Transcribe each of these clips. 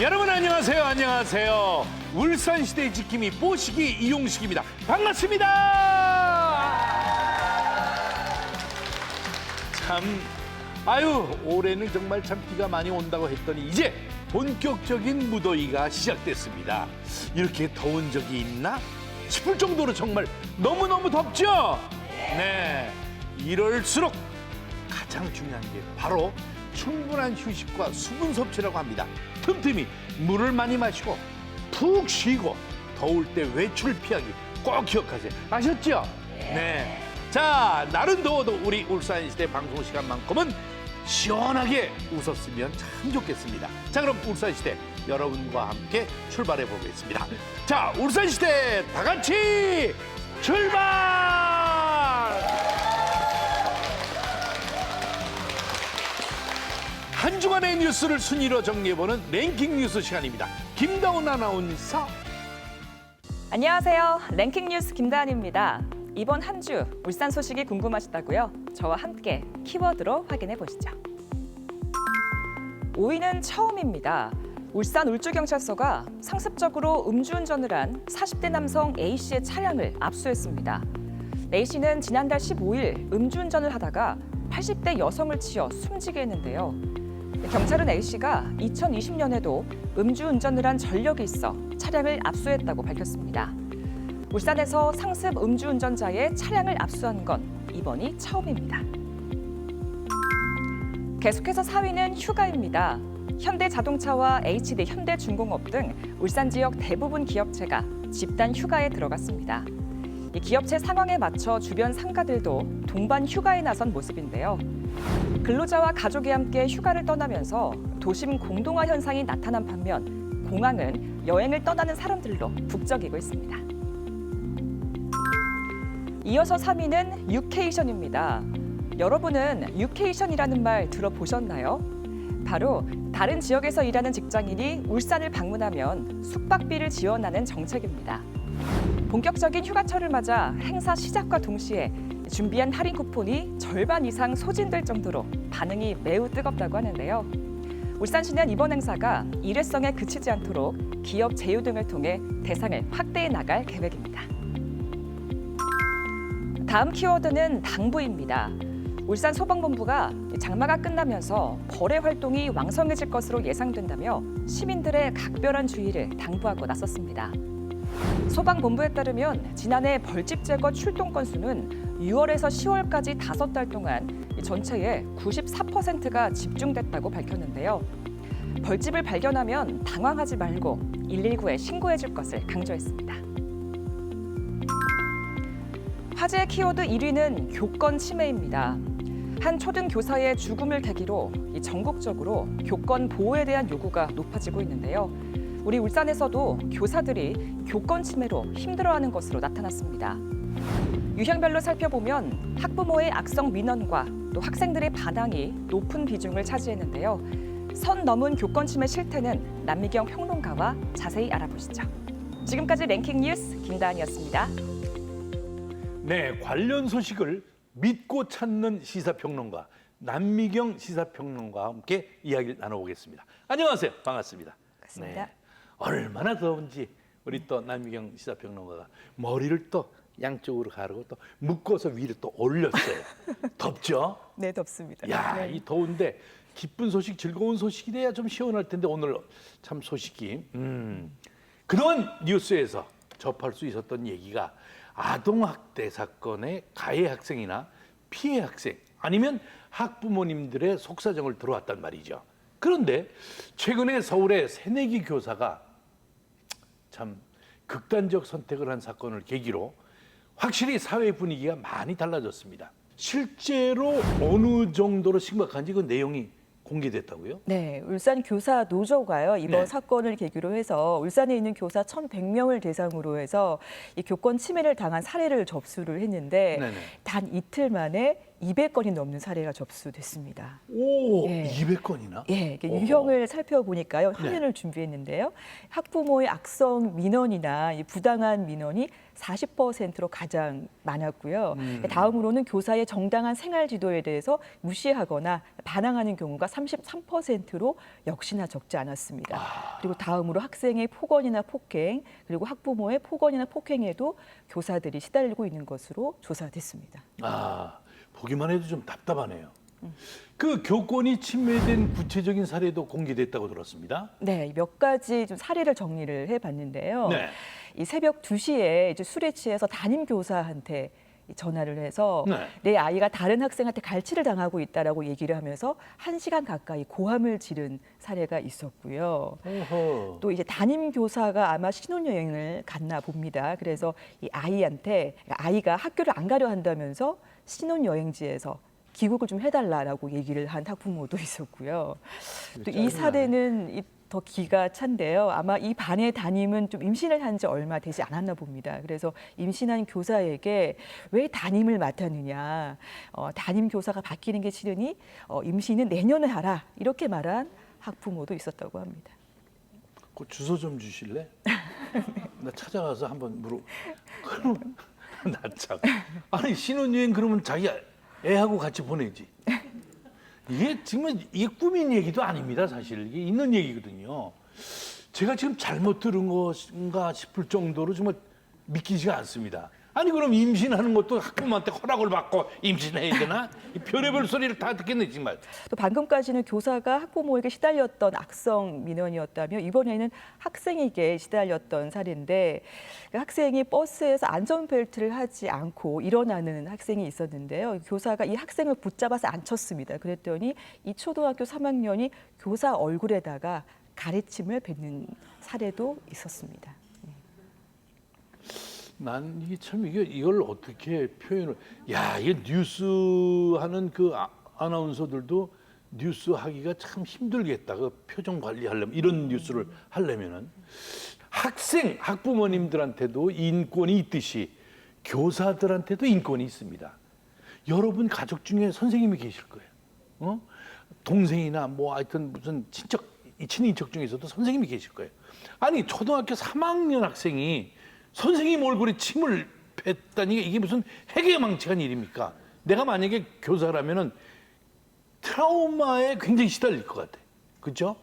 여러분 안녕하세요. 안녕하세요. 울산시대의 지킴이 뽀시기 이용식입니다. 반갑습니다. 참 올해는 정말 참 비가 많이 온다고 했더니 이제 본격적인 무더위가 시작됐습니다. 이렇게 더운 적이 있나 싶을 정도로 정말 너무너무 덥죠? 네, 이럴수록 가장 중요한 게 바로 충분한 휴식과 수분 섭취라고 합니다. 틈틈이 물을 많이 마시고 푹 쉬고 더울 때 외출 피하기 꼭 기억하세요. 아셨죠? 네. 자, 날은 더워도 우리 울산시대 방송 시간만큼은 시원하게 웃었으면 참 좋겠습니다. 자, 그럼 울산시대 여러분과 함께 출발해 보겠습니다. 자, 울산시대 다 같이 출발! 한 주간의 뉴스를 순위로 정리해보는 랭킹 뉴스 시간입니다. 김다운 아나운서. 안녕하세요. 랭킹 뉴스 김다은입니다. 이번 한 주 울산 소식이 궁금하시다고요? 저와 함께 키워드로 확인해 보시죠. 5위는 처음입니다. 울산 울주경찰서가 상습적으로 음주운전을 한 40대 남성 A씨의 차량을 압수했습니다. A씨는 지난달 15일 음주운전을 하다가 80대 여성을 치어 숨지게 했는데요. 경찰은 A씨가 2020년에도 음주운전을 한 전력이 있어 차량을 압수했다고 밝혔습니다. 울산에서 상습 음주운전자의 차량을 압수한 건 이번이 처음입니다. 계속해서 4위는 휴가입니다. 현대자동차와 HD 현대중공업 등 울산 지역 대부분 기업체가 집단 휴가에 들어갔습니다. 이 기업체 상황에 맞춰 주변 상가들도 동반 휴가에 나선 모습인데요. 근로자와 가족이 함께 휴가를 떠나면서 도심 공동화 현상이 나타난 반면 공항은 여행을 떠나는 사람들로 북적이고 있습니다. 이어서 3위는 유케이션입니다. 여러분은 유케이션이라는 말 들어보셨나요? 바로 다른 지역에서 일하는 직장인이 울산을 방문하면 숙박비를 지원하는 정책입니다. 본격적인 휴가철을 맞아 행사 시작과 동시에 준비한 할인 쿠폰이 절반 이상 소진될 정도로 반응이 매우 뜨겁다고 하는데요. 울산시는 이번 행사가 일회성에 그치지 않도록 기업 제휴 등을 통해 대상을 확대해 나갈 계획입니다. 다음 키워드는 당부입니다. 울산 소방본부가 장마가 끝나면서 벌의 활동이 왕성해질 것으로 예상된다며 시민들의 각별한 주의를 당부하고 나섰습니다. 소방본부에 따르면 지난해 벌집 제거 출동 건수는 6월에서 10월까지 5달 동안 전체의 94%가 집중됐다고 밝혔는데요. 벌집을 발견하면 당황하지 말고 119에 신고해 줄 것을 강조했습니다. 화제의 키워드 1위는 교권 침해입니다. 한 초등교사의 죽음을 계기로 전국적으로 교권 보호에 대한 요구가 높아지고 있는데요. 우리 울산에서도 교사들이 교권 침해로 힘들어하는 것으로 나타났습니다. 유형별로 살펴보면 학부모의 악성 민원과 또 학생들의 반항이 높은 비중을 차지했는데요. 선 넘은 교권 침해 실태는 남미경 평론가와 자세히 알아보시죠. 지금까지 랭킹 뉴스 김다은이었습니다. 네, 관련 소식을 믿고 찾는 시사평론가 남미경 시사평론가와 함께 이야기를 나눠보겠습니다. 안녕하세요. 반갑습니다. 반갑습니다. 네, 얼마나 더운지 우리 또 남미경 시사평론가가 머리를 또 양쪽으로 가르고 또 묶어서 위로 또 올렸어요. 덥죠? 네, 덥습니다. 야, 네. 이 더운데 기쁜 소식, 즐거운 소식이 돼야 좀 시원할 텐데 오늘 참 소식이 그동안 뉴스에서 접할 수 있었던 얘기가 아동학대 사건의 가해 학생이나 피해 학생 아니면 학부모님들의 속사정을 들어왔단 말이죠. 그런데 최근에 서울의 새내기 교사가 참 극단적 선택을 한 사건을 계기로 확실히 사회 분위기가 많이 달라졌습니다. 실제로 어느 정도로 심각한지 그 내용이 공개됐다고요? 네, 울산 교사 노조가요. 이번 네. 사건을 계기로 해서 울산에 있는 교사 1,100명을 대상으로 해서 이 교권 침해를 당한 사례를 접수를 했는데 네네. 단 이틀 만에 200건이 넘는 사례가 접수됐습니다. 오, 예. 200건이나? 예, 이렇게 유형을 살펴보니까요. 화면을 준비했는데요. 학부모의 악성 민원이나 이 부당한 민원이 40%로 가장 많았고요. 다음으로는 교사의 정당한 생활 지도에 대해서 무시하거나 반항하는 경우가 33%로 역시나 적지 않았습니다. 그리고 다음으로 학생의 폭언이나 폭행, 그리고 학부모의 폭언이나 폭행에도 교사들이 시달리고 있는 것으로 조사됐습니다. 아, 보기만 해도 좀 답답하네요. 그 교권이 침해된 구체적인 사례도 공개됐다고 들었습니다. 네, 몇 가지 좀 사례를 정리를 해봤는데요. 네. 이 새벽 2시에 이제 술에 취해서 담임 교사한테 전화를 해서 네. 내 아이가 다른 학생한테 갈취를 당하고 있다라고 얘기를 하면서 1시간 가까이 고함을 지른 사례가 있었고요. 어허. 또 이제 담임 교사가 아마 신혼여행을 갔나 봅니다. 그래서 이 아이한테 아이가 학교를 안 가려 한다면서 신혼여행지에서 귀국을 좀 해달라라고 얘기를 한 학부모도 있었고요. 또 이 사례는 더 기가 찬데요. 아마 이 반의 담임은 좀 임신을 한 지 얼마 되지 않았나 봅니다. 그래서 임신한 교사에게 왜 담임을 맡았느냐. 담임 교사가 바뀌는 게 싫으니 임신은 내년에 하라. 이렇게 말한 학부모도 있었다고 합니다. 그 주소 좀 주실래? 나 찾아가서 한번 그럼 나 참. 아니 신혼여행 그러면 자기 애하고 같이 보내지. 이게 정말 이게 꾸민 얘기도 아닙니다. 사실 이게 있는 얘기거든요. 제가 지금 잘못 들은 것인가 싶을 정도로 정말 믿기지가 않습니다. 아니 그럼 임신하는 것도 학부모한테 허락을 받고 임신해야 되나? 이 별의별 소리를 다 듣겠네 정말. 또 방금까지는 교사가 학부모에게 시달렸던 악성 민원이었다며 이번에는 학생에게 시달렸던 사례인데 그 학생이 버스에서 안전벨트를 하지 않고 일어나는 학생이 있었는데요. 교사가 이 학생을 붙잡아서 앉혔습니다. 그랬더니 이 초등학교 3학년이 교사 얼굴에다가 가래침을 뱉는 사례도 있었습니다. 난 이게 참 이걸 어떻게 표현을? 야, 이게 뉴스 하는 그 아나운서들도 뉴스 하기가 참 힘들겠다. 그 표정 관리하려면 이런 뉴스를 하려면은 학부모님들한테도 인권이 있듯이 교사들한테도 인권이 있습니다. 여러분 가족 중에 선생님이 계실 거예요. 동생이나 뭐 하여튼 무슨 친인척 중에서도 선생님이 계실 거예요. 아니 초등학교 3학년 학생이 선생님 얼굴에 침을 뱉다니 이게 무슨 해괴망측한 일입니까? 내가 만약에 교사라면은 트라우마에 굉장히 시달릴 것 같아. 그렇죠?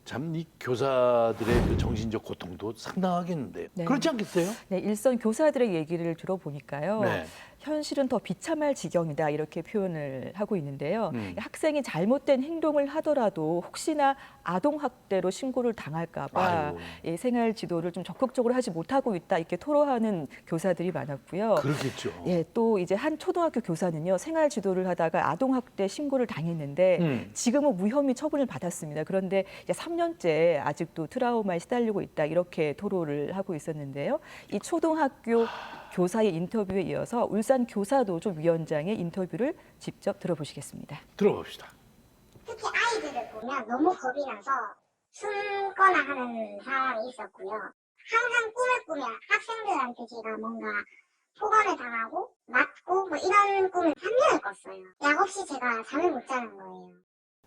참 이 교사들의 그 정신적 고통도 상당하겠는데요. 네. 그렇지 않겠어요? 네, 일선 교사들의 얘기를 들어보니까요. 네. 현실은 더 비참할 지경이다 이렇게 표현을 하고 있는데요. 학생이 잘못된 행동을 하더라도 혹시나 아동학대로 신고를 당할까 봐 생활 지도를 좀 적극적으로 하지 못하고 있다 이렇게 토로하는 교사들이 많았고요. 그렇겠죠. 예, 또 이제 한 초등학교 교사는요. 생활 지도를 하다가 아동학대 신고를 당했는데 지금은 무혐의 처분을 받았습니다. 그런데 이제 3년째 아직도 트라우마에 시달리고 있다 이렇게 토로를 하고 있었는데요. 이 초등학교 교사의 인터뷰에 이어서 울산 교사노조 위원장의 인터뷰를 직접 들어보시겠습니다. 들어봅시다. 특히 아이들을 보면 너무 겁이 나서 숨거나 하는 상황이 있었고요. 항상 꿈을 꾸면 학생들한테 제가 뭔가 폭언을 당하고 맞고 뭐 이런 꿈을 3년을 꿨어요. 약 없이 제가 잠을 못 자는 거예요.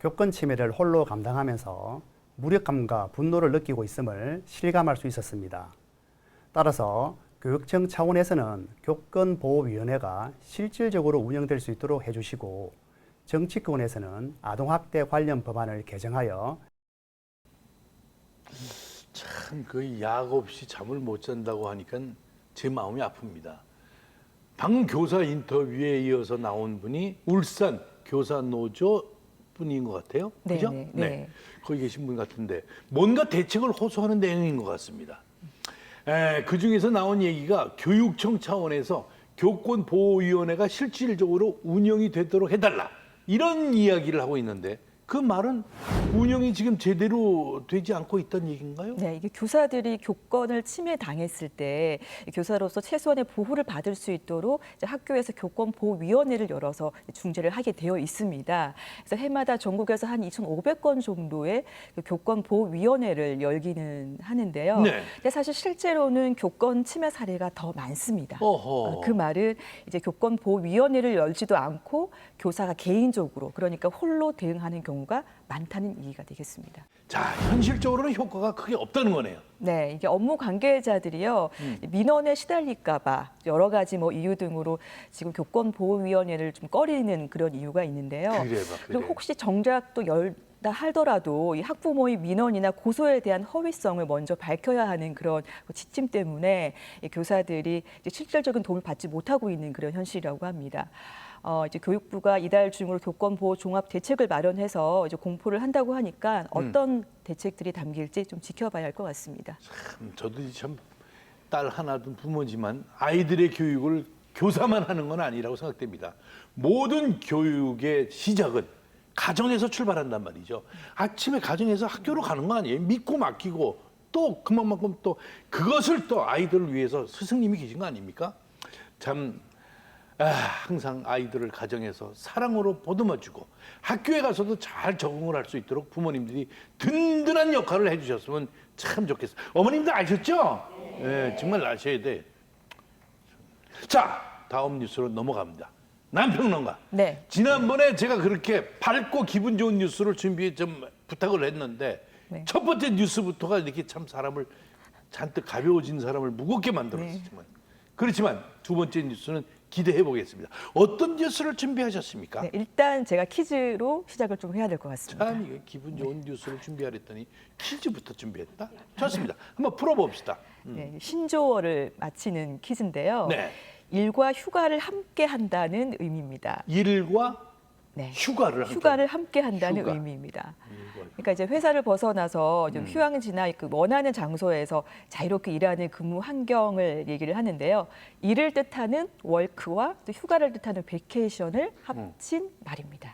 교권 침해를 홀로 감당하면서 무력감과 분노를 느끼고 있음을 실감할 수 있었습니다. 따라서 교육청 차원에서는 교권보호위원회가 실질적으로 운영될 수 있도록 해주시고 정치권에서는 아동학대 관련 법안을 개정하여 참 그 약 없이 잠을 못 잔다고 하니까 제 마음이 아픕니다. 방금 교사 인터뷰에 이어서 나온 분이 울산 교사노조 분인 것 같아요. 네, 그죠? 네. 거기 계신 분 같은데 뭔가 대책을 호소하는 내용인 것 같습니다. 그 중에서 나온 얘기가 교육청 차원에서 교권보호위원회가 실질적으로 운영이 되도록 해달라. 이런 이야기를 하고 있는데 그 말은 운영이 지금 제대로 되지 않고 있다는 얘기인가요? 네, 이게 교사들이 교권을 침해당했을 때 교사로서 최소한의 보호를 받을 수 있도록 이제 학교에서 교권보호위원회를 열어서 중재를 하게 되어 있습니다. 그래서 해마다 전국에서 한 2,500건 정도의 그 교권보호위원회를 열기는 하는데요. 네. 근데 사실 실제로는 교권 침해 사례가 더 많습니다. 어허. 그 말은 이제 교권보호위원회를 열지도 않고 교사가 개인적으로 그러니까 홀로 대응하는 경우가 많다는 얘기가 되겠습니다. 자, 현실적으로는 효과가 크게 없다는 거네요. 네, 이게 업무 관계자들이요 민원에 시달릴까봐 여러 가지 뭐 이유 등으로 지금 교권보호위원회를 좀 꺼리는 그런 이유가 있는데요. 그래. 그리고 혹시 정작 또 열다 하더라도 이 학부모의 민원이나 고소에 대한 허위성을 먼저 밝혀야 하는 그런 지침 때문에 이 교사들이 이제 실질적인 도움을 받지 못하고 있는 그런 현실이라고 합니다. 이제 교육부가 이달 중으로 교권보호 종합 대책을 마련해서 이제 공포를 한다고 하니까 어떤 대책들이 담길지 좀 지켜봐야 할 것 같습니다. 저도 참 딸 하나 둔 부모지만 아이들의 교육을 교사만 하는 건 아니라고 생각됩니다. 모든 교육의 시작은 가정에서 출발한단 말이죠. 아침에 가정에서 학교로 가는 거 아니에요. 믿고 맡기고 또 그만큼 또 그것을 또 아이들을 위해서 스승님이 계신 거 아닙니까? 참 항상 아이들을 가정에서 사랑으로 보듬어주고 학교에 가서도 잘 적응을 할 수 있도록 부모님들이 든든한 역할을 해주셨으면 참 좋겠어요. 어머님들 아셨죠? 네, 정말 아셔야 돼. 자, 다음 뉴스로 넘어갑니다. 남평론가. 네. 지난번에 제가 그렇게 밝고 기분 좋은 뉴스를 준비해 좀 부탁을 했는데 네. 첫 번째 뉴스부터가 이렇게 참 사람을 잔뜩 가벼워진 사람을 무겁게 만들었지만 그렇지만 두 번째 뉴스는 기대해 보겠습니다. 어떤 뉴스를 준비하셨습니까? 네, 일단 제가 퀴즈로 시작을 좀 해야 될 것 같습니다. 참 이게 기분 좋은 뉴스를 준비하랬더니 퀴즈부터 준비했다? 좋습니다. 한번 풀어봅시다. 네, 신조어를 맞히는 퀴즈인데요. 네. 일과 휴가를 함께 한다는 의미입니다. 일과 네. 휴가를 함께 한다는 휴가. 의미입니다. 일과 그러니까 이제 회사를 벗어나서 좀 휴양지나 그 원하는 장소에서 자유롭게 일하는 근무 환경을 얘기를 하는데요. 일을 뜻하는 월크와 또 휴가를 뜻하는 베케이션을 합친 말입니다.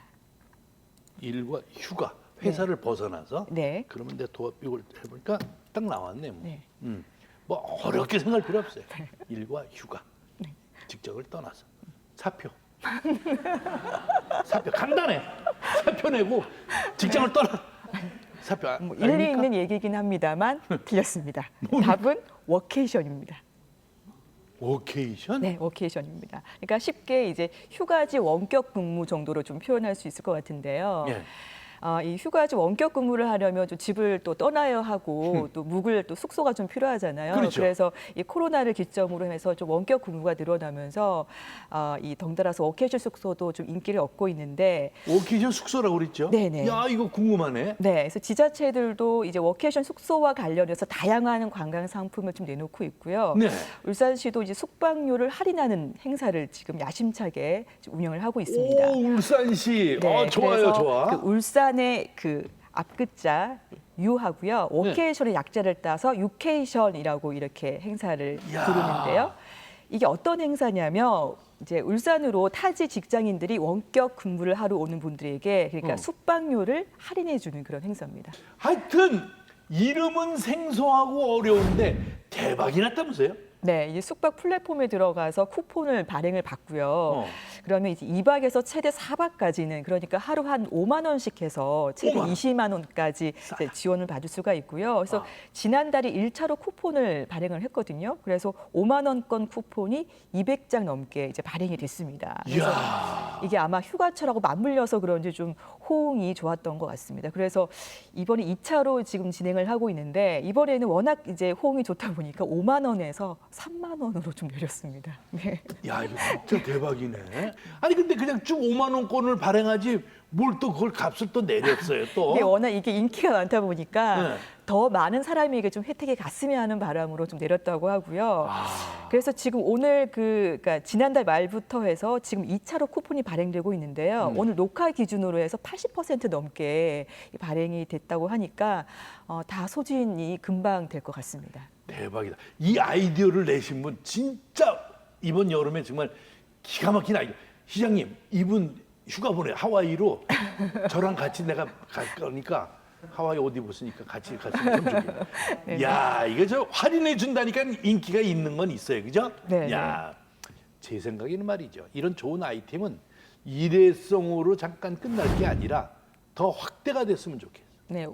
일과 휴가 회사를 벗어나서 네. 그러면 내가 이걸 해보니까 딱 나왔네. 뭐. 네. 뭐 어렵게 생각할 필요 없어요. 일과 휴가 직장을 떠나서 사표 간단해. 사표 내고 직장을 떠나. 사표 뭐 일리 아닙니까? 있는 얘기긴 합니다만 틀렸습니다. 답은 워케이션입니다. 워케이션? 네, 워케이션입니다. 그러니까 쉽게 이제 휴가지 원격 근무 정도로 좀 표현할 수 있을 것 같은데요. 예. 이 휴가지 원격 근무를 하려면 좀 집을 또 떠나야 하고 또 묵을 또 숙소가 좀 필요하잖아요. 그렇죠. 그래서 이 코로나를 기점으로 해서 좀 원격 근무가 늘어나면서 이 덩달아서 워케이션 숙소도 좀 인기를 얻고 있는데 워케이션 숙소라고 그랬죠? 네네. 야, 이거 궁금하네. 네, 그래서 지자체들도 이제 워케이션 숙소와 관련해서 다양한 관광 상품을 좀 내놓고 있고요. 네. 울산시도 이제 숙박료를 할인하는 행사를 지금 야심차게 운영을 하고 있습니다. 오, 울산시. 네, 좋아요, 그래서 좋아. 그 울산의 그 앞글자 유하고요. 워케이션의 약자를 따서 유케이션이라고 이렇게 행사를 이야. 부르는데요. 이게 어떤 행사냐면 이제 울산으로 타지 직장인들이 원격 근무를 하러 오는 분들에게 그러니까 숙박료를 할인해 주는 그런 행사입니다. 하여튼 이름은 생소하고 어려운데 대박이 났다면서요? 네, 이제 숙박 플랫폼에 들어가서 쿠폰을 발행을 받고요. 그러면 이제 2박에서 최대 4박까지는 그러니까 하루 한 5만 원씩 해서 최대 5만. 20만 원까지 이제 지원을 받을 수가 있고요. 그래서 지난달에 1차로 쿠폰을 발행을 했거든요. 그래서 5만 원권 쿠폰이 200장 넘게 이제 발행이 됐습니다. 그래서 이야. 이게 아마 휴가철하고 맞물려서 그런지 좀 호응이 좋았던 것 같습니다. 그래서 이번에 2차로 지금 진행을 하고 있는데 이번에는 워낙 이제 호응이 좋다 보니까 5만 원에서 3만 원으로 좀 내렸습니다. 네. 야, 이거 진짜 대박이네. 아니 근데 그냥 쭉 5만 원권을 발행하지 뭘 또 그걸 값을 또 내렸어요 또. 이게 워낙 이게 인기가 많다 보니까 네. 더 많은 사람에게 좀 혜택이 갔으면 하는 바람으로 좀 내렸다고 하고요. 그래서 지금 오늘 그러니까 지난달 말부터 해서 지금 2차로 쿠폰이 발행되고 있는데요. 오늘 녹화 기준으로 해서 80% 넘게 발행이 됐다고 하니까 다 소진이 금방 될 것 같습니다. 대박이다. 이 아이디어를 내신 분 진짜 이번 여름에 정말 기가 막힌 아이디어. 시장님, 이분 휴가 보내 하와이로 저랑 같이 내가 갈 거니까 하와이 옷 입었으니까 같이 참 좋겠네. 야, 이거 저 할인해 준다니까 인기가 있는 건 있어요, 그죠? 네, 야, 제 생각에는 말이죠. 이런 좋은 아이템은 일회성으로 잠깐 끝날 게 아니라 더 확대가 됐으면 좋겠어요. 네,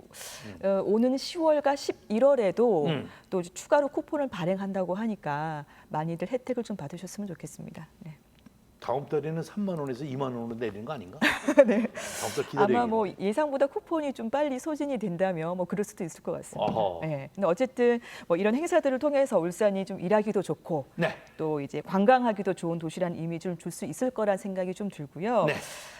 오는 10월과 11월에도 음. 또 추가로 쿠폰을 발행한다고 하니까 많이들 혜택을 좀 받으셨으면 좋겠습니다. 네. 다음 달에는 3만 원에서 2만 원으로 내리는 거 아닌가? 네. 다음 달 기다려야겠네. 아마 뭐 예상보다 쿠폰이 좀 빨리 소진이 된다면 뭐 그럴 수도 있을 것 같습니다. 어허. 네. 근데 어쨌든 뭐 이런 행사들을 통해서 울산이 좀 일하기도 좋고 네. 또 이제 관광하기도 좋은 도시라는 이미지를 줄 수 있을 거란 생각이 좀 들고요. 네.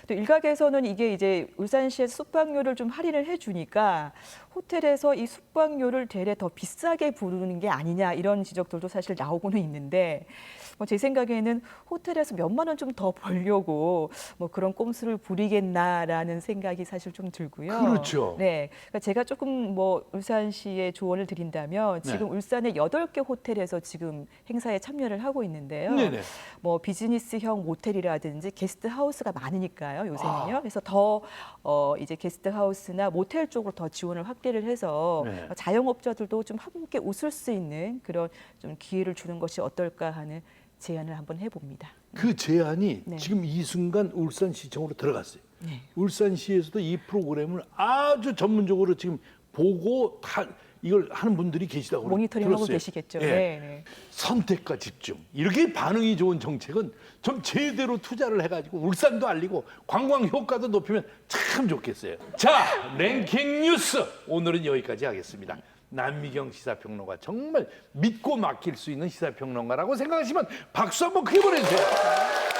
또 일각에서는 이게 이제 울산시에서 숙박료를 좀 할인을 해주니까 호텔에서 이 숙박료를 대래 더 비싸게 부르는 게 아니냐 이런 지적들도 사실 나오고는 있는데 뭐 제 생각에는 호텔에서 몇만 원 좀 더 벌려고 뭐 그런 꼼수를 부리겠나라는 생각이 사실 좀 들고요. 그렇죠. 네, 그러니까 제가 조금 뭐 울산시에 조언을 드린다면 지금 네. 울산의 8개 호텔에서 지금 행사에 참여를 하고 있는데요. 네네. 뭐 비즈니스형 모텔이라든지 게스트하우스가 많으니까요 요새는요. 아. 그래서 더 이제 게스트하우스나 모텔 쪽으로 더 지원을 확대를 해서 네. 자영업자들도 좀 함께 웃을 수 있는 그런 좀 기회를 주는 것이 어떨까 하는 제안을 한번 해봅니다. 그 제안이 네. 지금 이 순간 울산시청으로 들어갔어요. 네. 울산시에서도 이 프로그램을 아주 전문적으로 지금 보고 다 이걸 하는 분들이 계시다고 모니터링하고 들었어요. 계시겠죠. 예. 네, 네. 선택과 집중 이렇게 반응이 좋은 정책은 좀 제대로 투자를 해가지고 울산도 알리고 관광 효과도 높이면 참 좋겠어요. 자, 랭킹 뉴스 오늘은 여기까지 하겠습니다. 남미경 시사평론가 정말 믿고 맡길 수 있는 시사평론가라고 생각하시면 박수 한번 크게 보내주세요.